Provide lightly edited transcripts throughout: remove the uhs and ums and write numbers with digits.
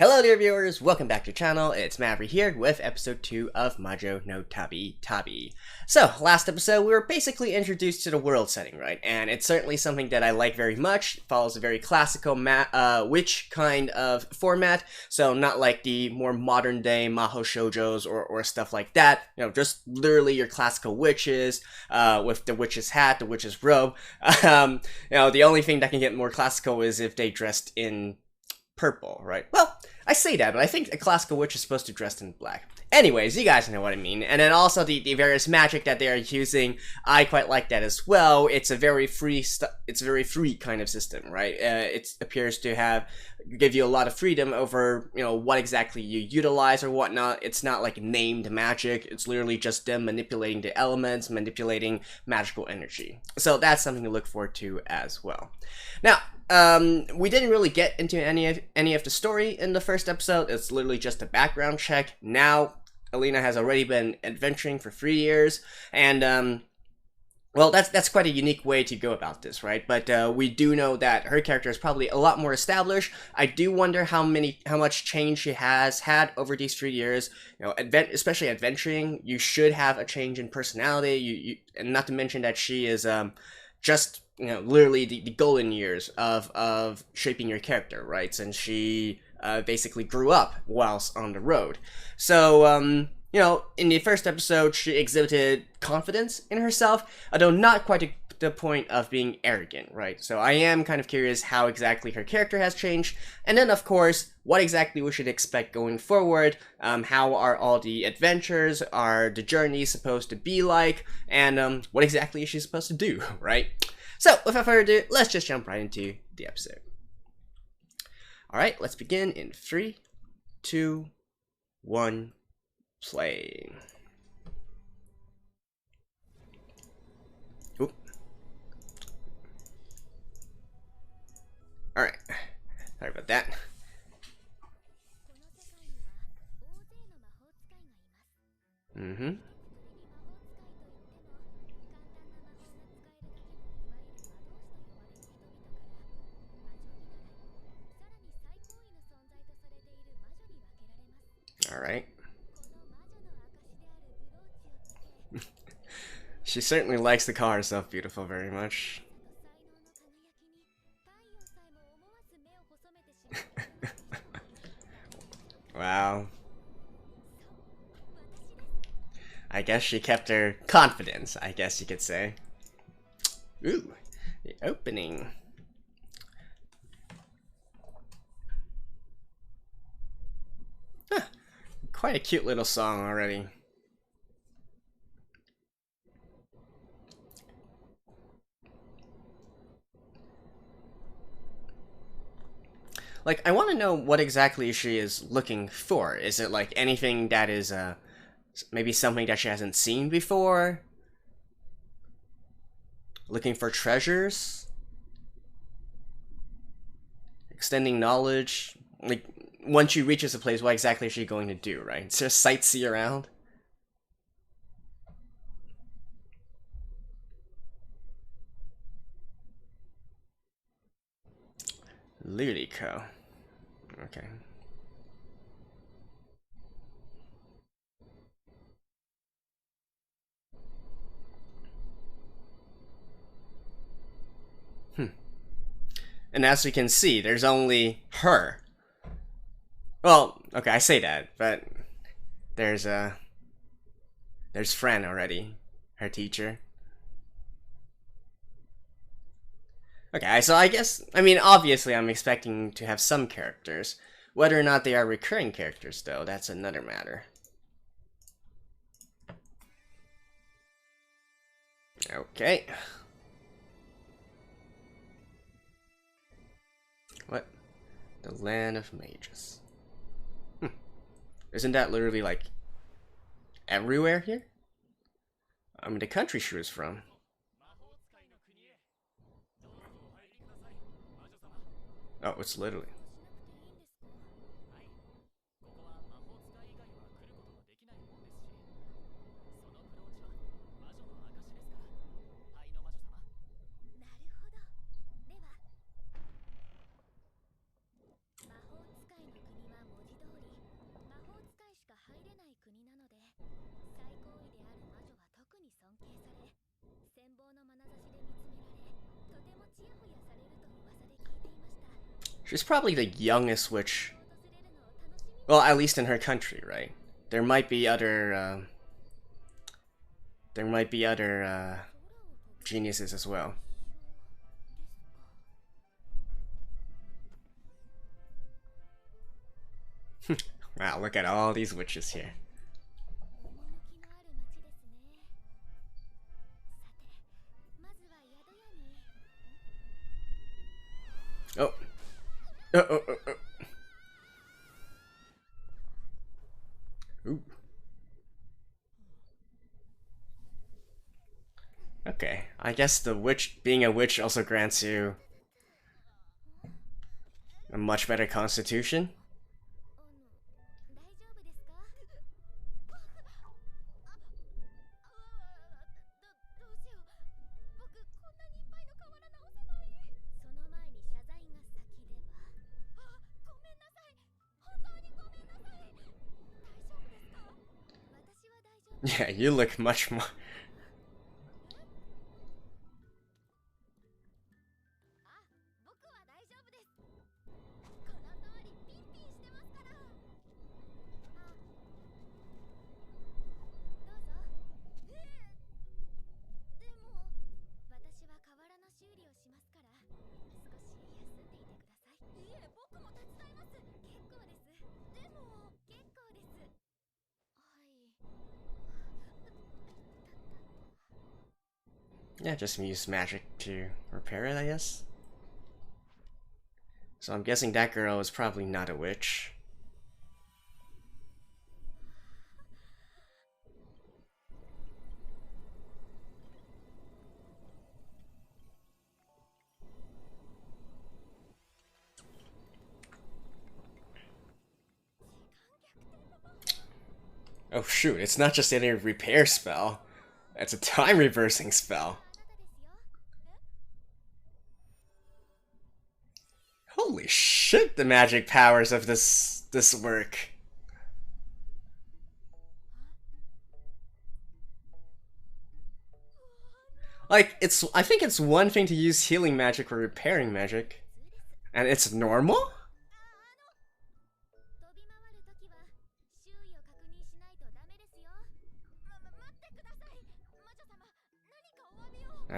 Hello dear viewers, welcome back to the channel. It's Maverick here with episode 2 of Majo no Tabitabi. So, last episode we were basically introduced to the world setting, right? And it's certainly something that I like very much. It follows a very classical witch kind of format, so not like the more modern day Maho shoujos or stuff like that. You know, just literally your classical witches with the witch's hat, the witch's robe. You know, the only thing that can get more classical is if they dressed in purple, right? Well, I say that, but I think a classical witch is supposed to dress in black. Anyways, you guys know what I mean. And then also the various magic that they are using, I quite like that as well. It's a very free kind of system, right? It appears to give you a lot of freedom over, you know, what exactly you utilize or whatnot. It's not like named magic. It's literally just them manipulating the elements, manipulating magical energy. So that's something to look forward to as well. Now, we didn't really get into any of the story in the first episode. It's literally just a background check. Now, Elena has already been adventuring for 3 years, and well, that's quite a unique way to go about this, right? But we do know that her character is probably a lot more established. I do wonder how much change she has had over these 3 years. You know, especially adventuring, you should have a change in personality. And not to mention that she is just, you know, literally the golden years of shaping your character, right? Since she basically grew up whilst on the road. So, you know, in the first episode, she exhibited confidence in herself, although not quite to the point of being arrogant, right? So I am kind of curious how exactly her character has changed, and then, of course, what exactly we should expect going forward. How are all the adventures, are the journeys supposed to be like, and what exactly is she supposed to do, right? So, without further ado, let's just jump right into the episode. Alright, let's begin in 3, 2, 1, play. Oop. Alright, sorry about that. Mm-hmm. Alright. She certainly likes to call herself beautiful very much. Wow. I guess she kept her confidence, I guess you could say. Ooh, the opening. Huh. Quite a cute little song already. Like, I want to know what exactly she is looking for. Is it like anything that is maybe something that she hasn't seen before? Looking for treasures? Extending knowledge? Like, once she reaches a place, what exactly is she going to do, right? It's just sightsee around? Lurico. Okay. And as we can see, there's only her. Well, okay, I say that, but there's Fran already, her teacher. Okay, so I guess, I mean, obviously I'm expecting to have some characters. Whether or not they are recurring characters, though, that's another matter. Okay. What? The land of mages. Isn't that literally, like, everywhere here? I mean, the country she was from. Oh, it's literally. She's probably the youngest witch. Well, at least in her country, right? There might be other geniuses as well. Wow, look at all these witches here. Oh. Oh. Ooh. Okay, I guess the witch, being a witch also grants you a much better constitution. Yeah, you look much more... Yeah, just use magic to repair it, I guess. So I'm guessing that girl is probably not a witch. Oh shoot, it's not just any repair spell. It's a time reversing spell. Holy shit, the magic powers of this work. Like, I think it's one thing to use healing magic or repairing magic. And it's normal?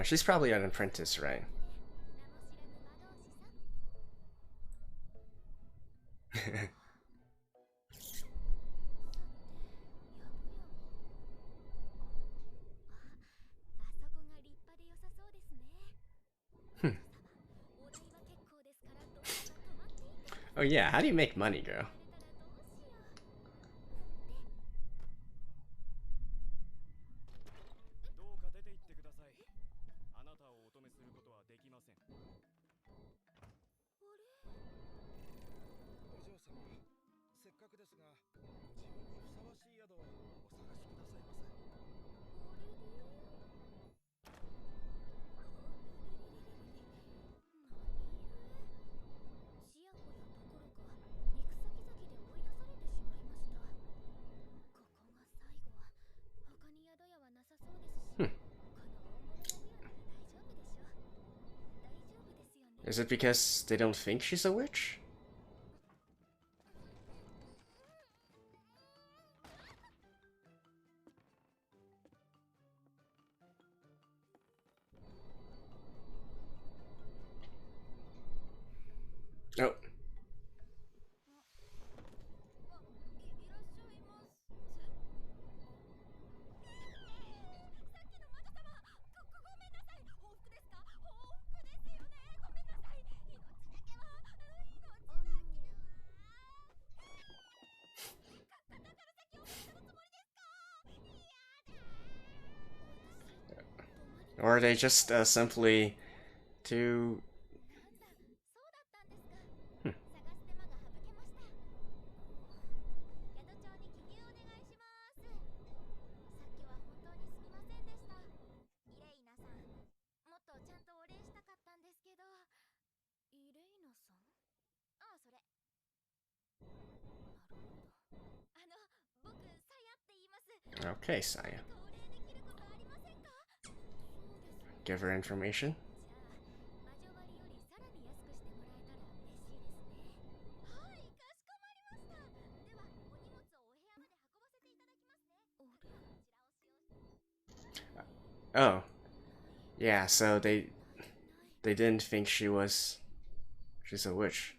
She's probably an apprentice, right? Oh yeah, how do you make money, girl? Is it because they don't think she's a witch? Oh. Or are they just simply too... Okay, Saya. Give her information. Oh, yeah. So they didn't think she's a witch.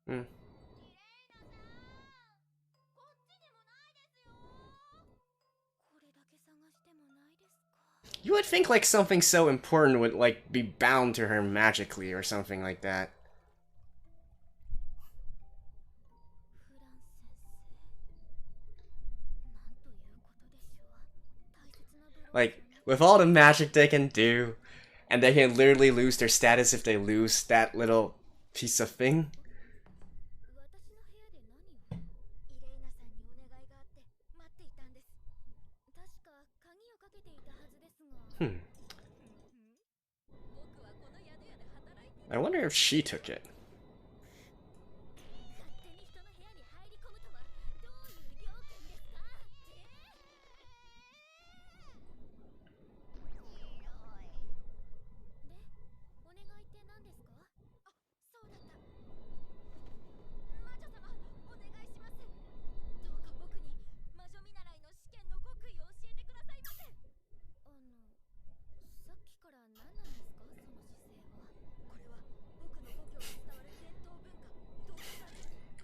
Hmm. You would think like something so important would like be bound to her magically or something like that. Like, with all the magic they can do, and they can literally lose their status if they lose that little piece of thing. Hmm. I wonder if she took it.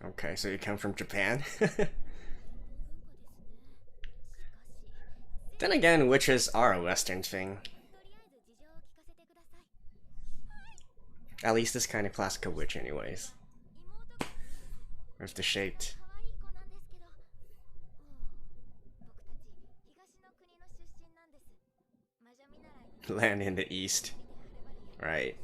Okay, so you come from Japan? Then again, witches are a Western thing. At least this kind of classical witch anyways. With the shaped land in the east. Right.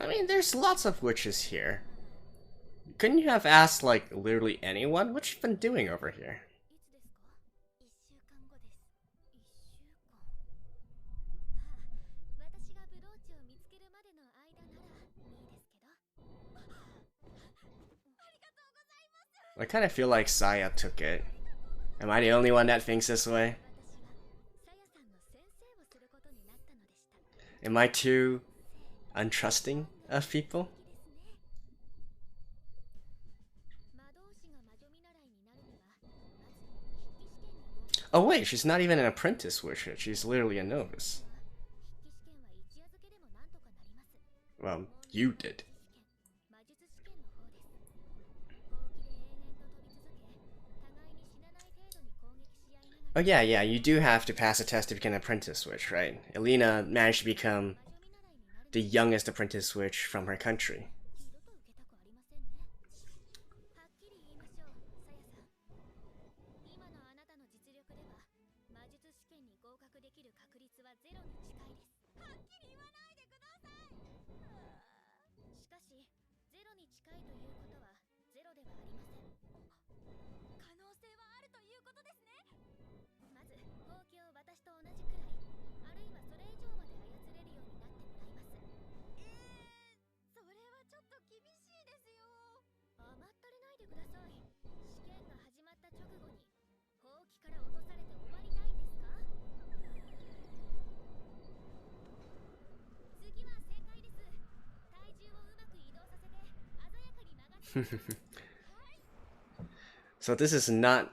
I mean, there's lots of witches here. Couldn't you have asked, like, literally anyone? What you been doing over here? I kind of feel like Saya took it. Am I the only one that thinks this way? Am I too untrusting of people? Oh wait, she's not even an apprentice witch, she's literally a novice. Well, you did. Oh yeah, you do have to pass a test to become an apprentice witch, right? Elena managed to become the youngest apprentice witch from her country. So this is not...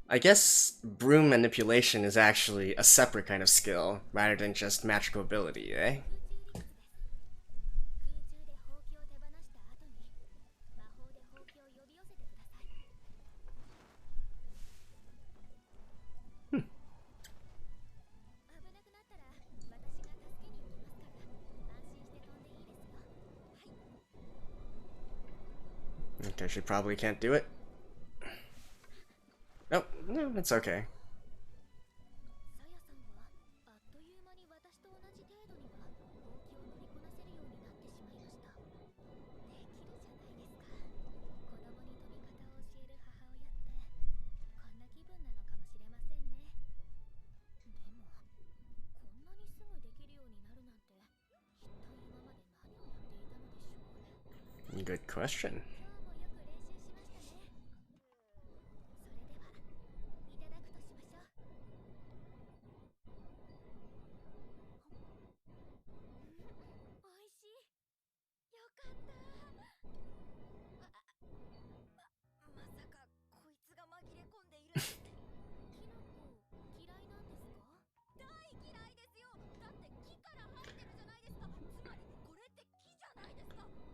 I guess broom manipulation is actually a separate kind of skill, rather than just magical ability, eh? Okay, she probably can't do it. Oh, no, it's okay. good question.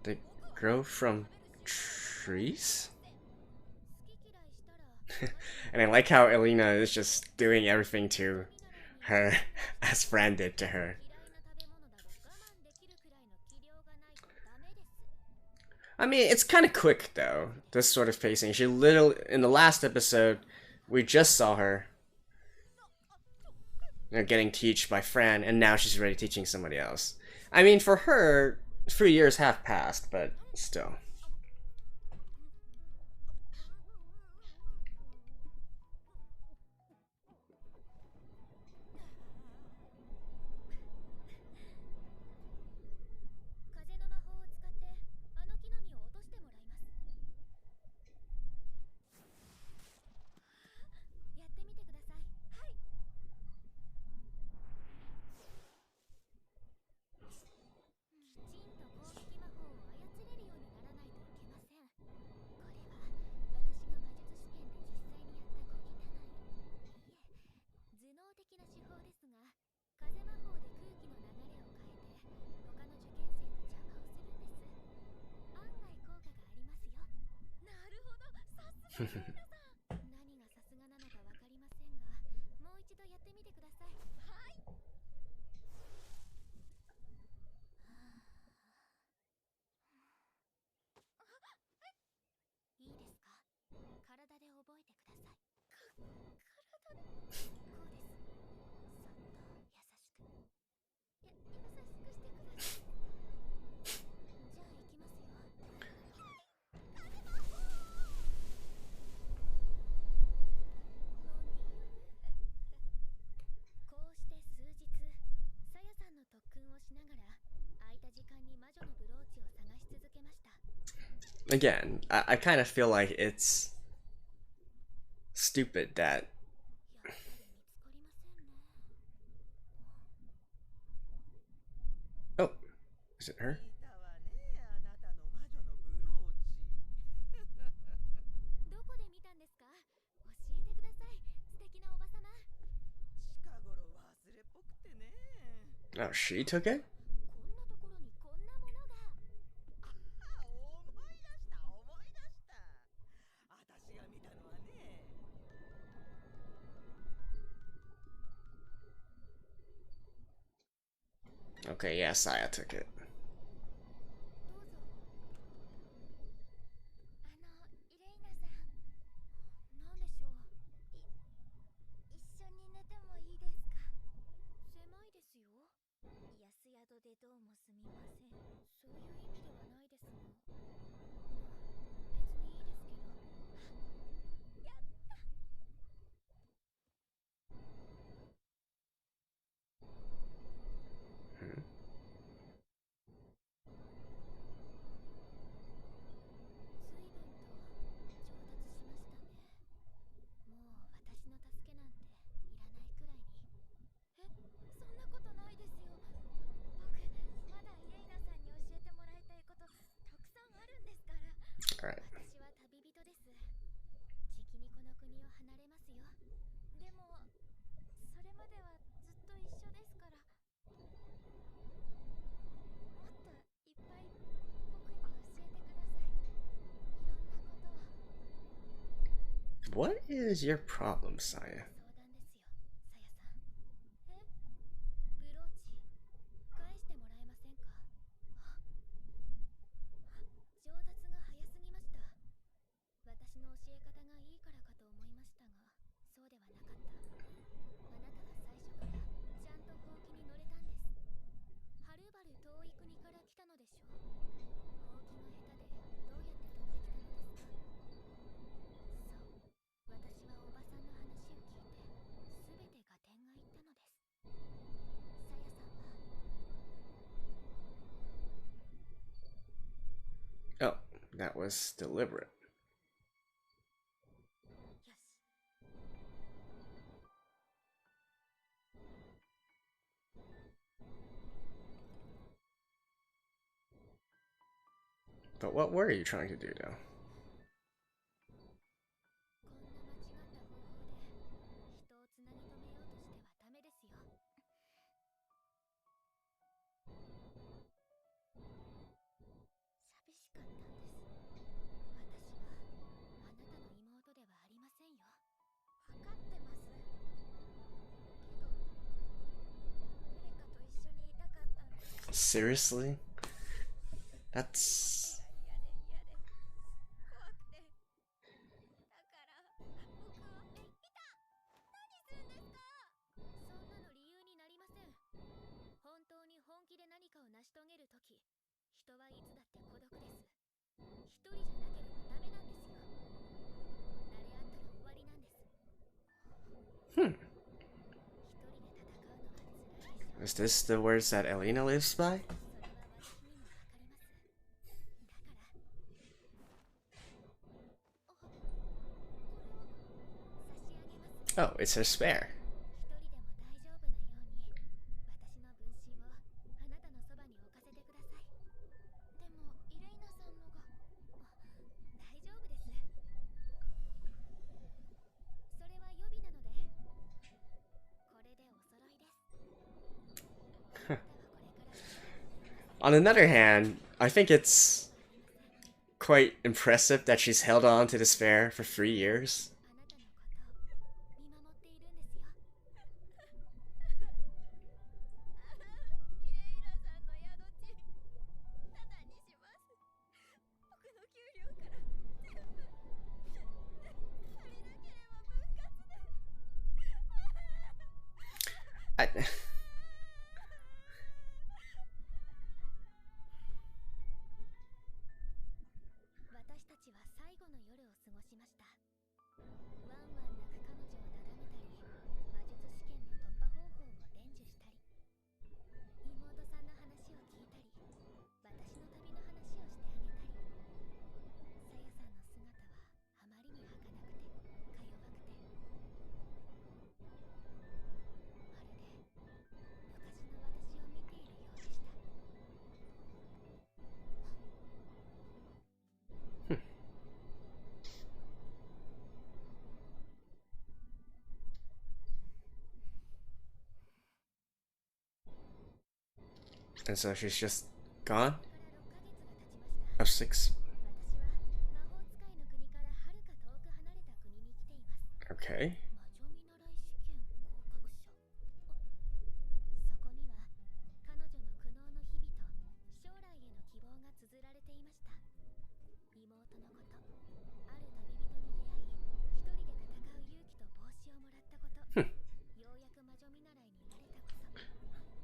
They grow from trees? And I like how Elena is just doing everything to her as Fran did to her. I mean, it's kind of quick though, this sort of pacing. She literally, in the last episode, we just saw her, you know, getting taught by Fran, and now she's already teaching somebody else. I mean, for her, 3 years have passed, but still. Again, I kind of feel like it's stupid that... Oh, is it her? Oh, she took it? Okay, yeah, Saya took it. Alright. What is your problem, Saya? that was deliberate. But what were you trying to do, though? Seriously? That's... Is this the words that Elena lives by? Oh, it's her spare. On another hand, I think it's quite impressive that she's held on to this spare for 3 years. And so she's just gone? Of 6. Okay.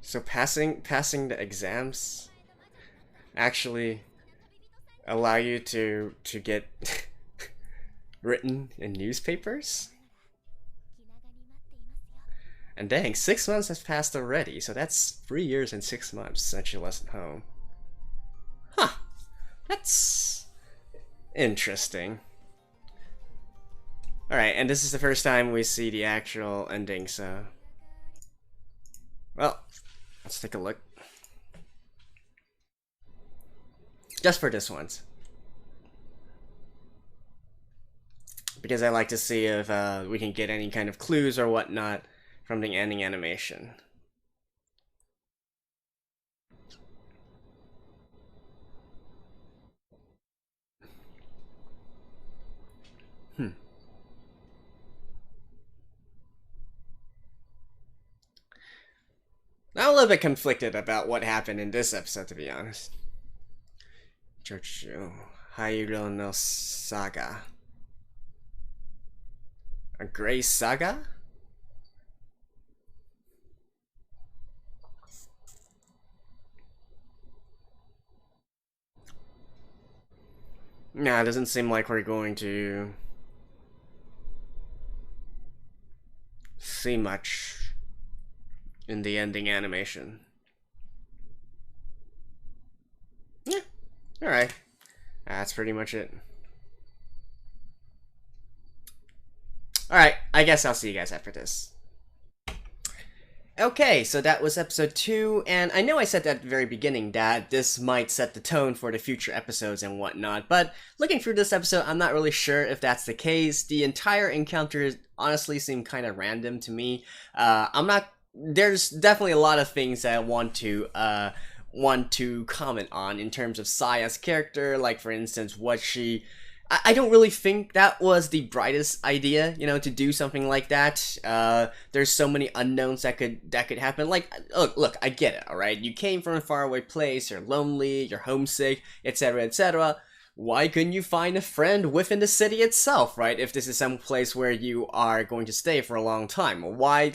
So passing the exams actually allow you to get written in newspapers? And dang, 6 months has passed already, so that's 3 years and 6 months since she left home. Huh. That's interesting. Alright, and this is the first time we see the actual ending, so... Well, let's take a look. Just for this once. Because I like to see if we can get any kind of clues or whatnot from the ending animation. I'm a little bit conflicted about what happened in this episode, to be honest. Journey Hyrule no Saga. A Grey Saga? Nah, it doesn't seem like we're going to see much in the ending animation. Yeah, alright. That's pretty much it. Alright, I guess I'll see you guys after this. Okay, so that was episode 2, and I know I said at the very beginning that this might set the tone for the future episodes and whatnot, but looking through this episode, I'm not really sure if that's the case. The entire encounter honestly seemed kind of random to me. There's definitely a lot of things that I want to comment on in terms of Saya's character, like for instance, I don't really think that was the brightest idea, to do something like that. There's so many unknowns that could happen. Like, look, I get it, alright? You came from a faraway place, you're lonely, you're homesick, etc., etc. Why couldn't you find a friend within the city itself, right? If this is some place where you are going to stay for a long time. Why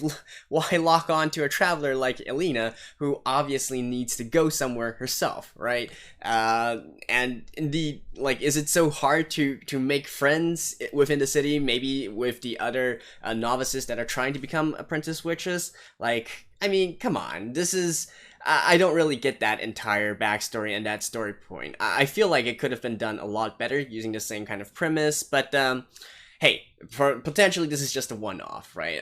lock on to a traveler like Elena, who obviously needs to go somewhere herself, right? And indeed, like, is it so hard to make friends within the city, maybe with the other novices that are trying to become apprentice witches? Like, I mean, come on, I don't really get that entire backstory and that story point. I feel like it could have been done a lot better using the same kind of premise, but hey, potentially this is just a one-off, right?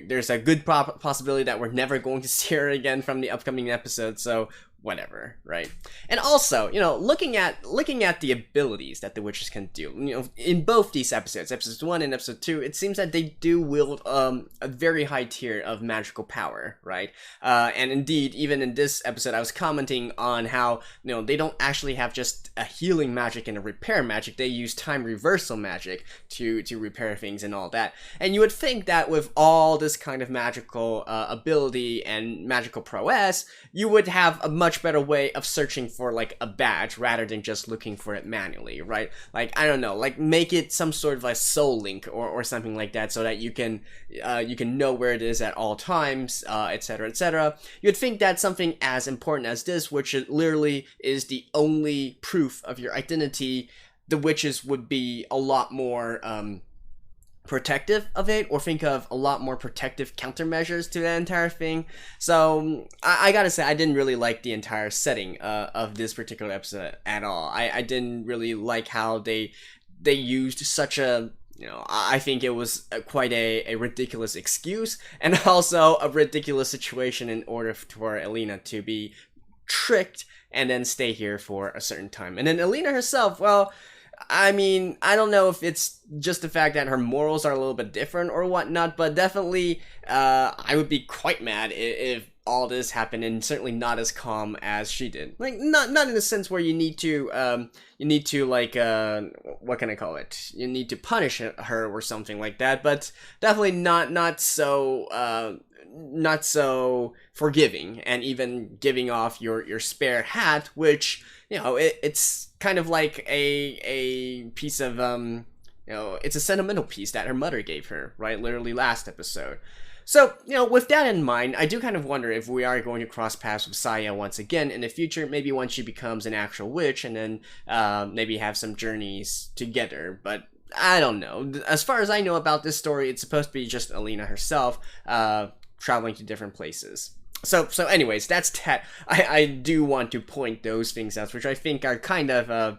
There's a good possibility that we're never going to see her again from the upcoming episode, so whatever, right? And also, looking at the abilities that the witches can do, in both these episodes 1 and episode 2, it seems that they do wield a very high tier of magical power, right? And indeed, even in this episode, I was commenting on how, they don't actually have just a healing magic and a repair magic. They use time reversal magic to repair things and all that. And you would think that with all this kind of magical ability and magical prowess, you would have a much better way of searching for like a badge rather than just looking for it manually, right? Like, I don't know, like make it some sort of a soul link or something like that, so that you can know where it is at all times, etc., etc. You'd think that something as important as this, which it literally is the only proof of your identity, the witches would be a lot more protective of it, or think of a lot more protective countermeasures to that entire thing. So I gotta say, I didn't really like the entire setting of this particular episode at all. I didn't really like how they used such a, I think it was quite a ridiculous excuse, and also a ridiculous situation in order for Elena to be tricked and then stay here for a certain time. And then Elena herself, well, I mean, I don't know if it's just the fact that her morals are a little bit different or whatnot, but definitely, I would be quite mad if all this happened, and certainly not as calm as she did. Like, not in the sense where you need to like, what can I call it? You need to punish her or something like that, but definitely not so forgiving, and even giving off your spare hat, which, it's kind of like a piece of, it's a sentimental piece that her mother gave her, right? Literally last episode. So, with that in mind, I do kind of wonder if we are going to cross paths with Saya once again in the future, maybe once she becomes an actual witch, and then maybe have some journeys together, but I don't know. As far as I know about this story, it's supposed to be just Elena herself, traveling to different places. So anyways, that's that. I do want to point those things out, which I think are kind of,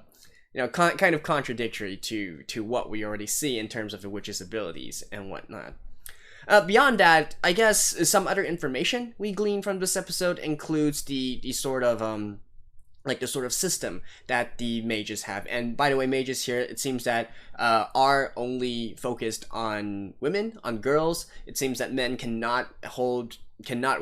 kind of contradictory to what we already see in terms of the witch's abilities and whatnot. Beyond that, I guess some other information we glean from this episode includes the sort of, like the sort of system that the mages have. And by the way, mages here, it seems that are only focused on women, on girls. It seems that men cannot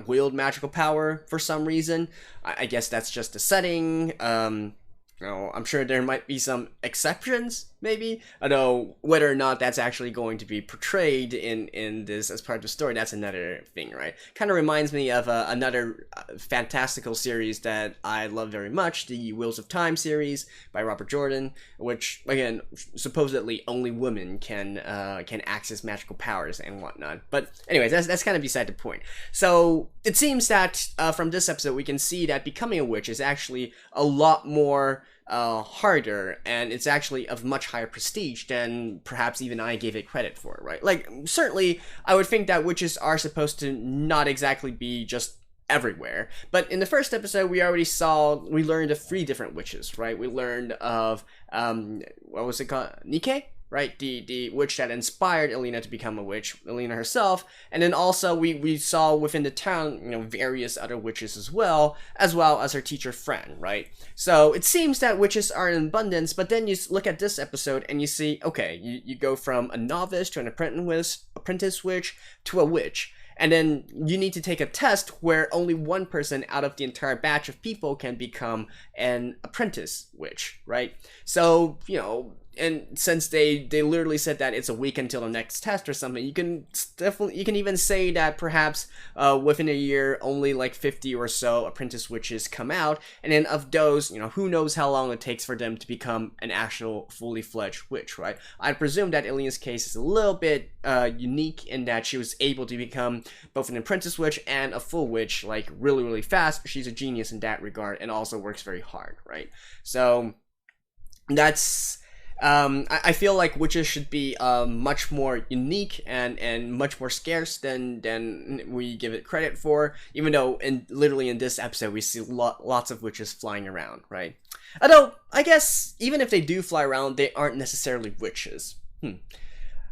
wield magical power for some reason. I guess that's just a setting. I'm sure there might be some exceptions, maybe. Although whether or not that's actually going to be portrayed in this as part of the story, that's another thing, right? Kind of reminds me of another fantastical series that I love very much, the Wheels of Time series by Robert Jordan, which, again, supposedly only women can access magical powers and whatnot. But anyways, that's kind of beside the point. So it seems that from this episode, we can see that becoming a witch is actually a lot more harder, and it's actually of much higher prestige than perhaps even I gave it credit for, right? Like, certainly, I would think that witches are supposed to not exactly be just everywhere. But in the first episode, we learned of 3 different witches, right? We learned of, what was it called? Nike? Right, the witch that inspired Elena to become a witch, Elena herself, and then also we saw within the town, various other witches as well as her teacher friend, right? So it seems that witches are in abundance, but then you look at this episode and you see, okay, you go from a novice to an apprentice witch to a witch. And then you need to take a test where only one person out of the entire batch of people can become an apprentice witch, right? So, and since they literally said that it's a week until the next test or something, you can even say that perhaps within a year only like 50 or so apprentice witches come out, and then of those, who knows how long it takes for them to become an actual fully fledged witch, right? I presume that Elena's case is a little bit unique in that she was able to become both an apprentice witch and a full witch like really, really fast. She's a genius in that regard and also works very hard, right? So that's I feel like witches should be much more unique and much more scarce than we give it credit for, even though literally in this episode we see lots of witches flying around, right? Although, I guess, even if they do fly around, they aren't necessarily witches.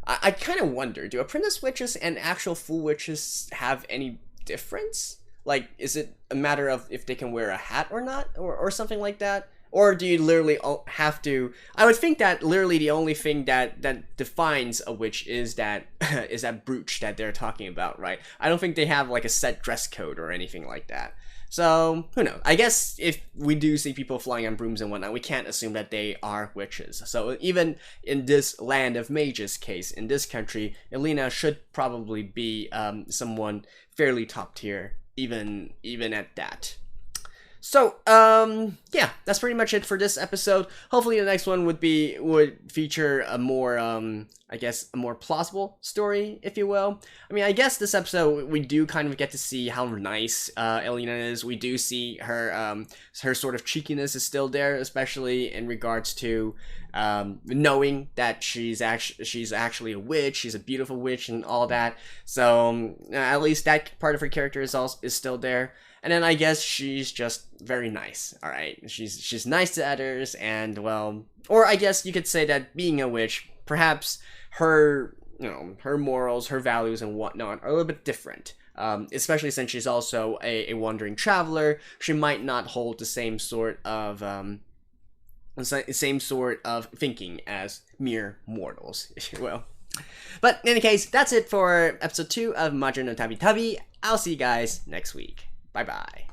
I kind of wonder, do apprentice witches and actual full witches have any difference? Like, is it a matter of if they can wear a hat or not, or something like that? Or do you literally have to... I would think that literally the only thing that defines a witch is that is that brooch that they're talking about, right? I don't think they have like a set dress code or anything like that. So, who knows? I guess if we do see people flying on brooms and whatnot, we can't assume that they are witches. So even in this land of mages case, in this country, Elena should probably be someone fairly top tier, even at that. So, yeah, that's pretty much it for this episode. Hopefully the next one would feature a more, I guess, a more plausible story, if you will. I mean, I guess this episode, we do kind of get to see how nice, Elena is. We do see her, her sort of cheekiness is still there, especially in regards to, knowing that she's actually a witch, she's a beautiful witch and all that. So, at least that part of her character is still there. And then I guess she's just very nice, alright? She's nice to others, and, well... Or I guess you could say that being a witch, perhaps her, her morals, her values, and whatnot are a little bit different. Especially since she's also a wandering traveler, she might not hold the same sort of thinking as mere mortals, if you will. But in any case, that's it for episode 2 of Majo no Tabitabi. I'll see you guys next week. Bye-bye.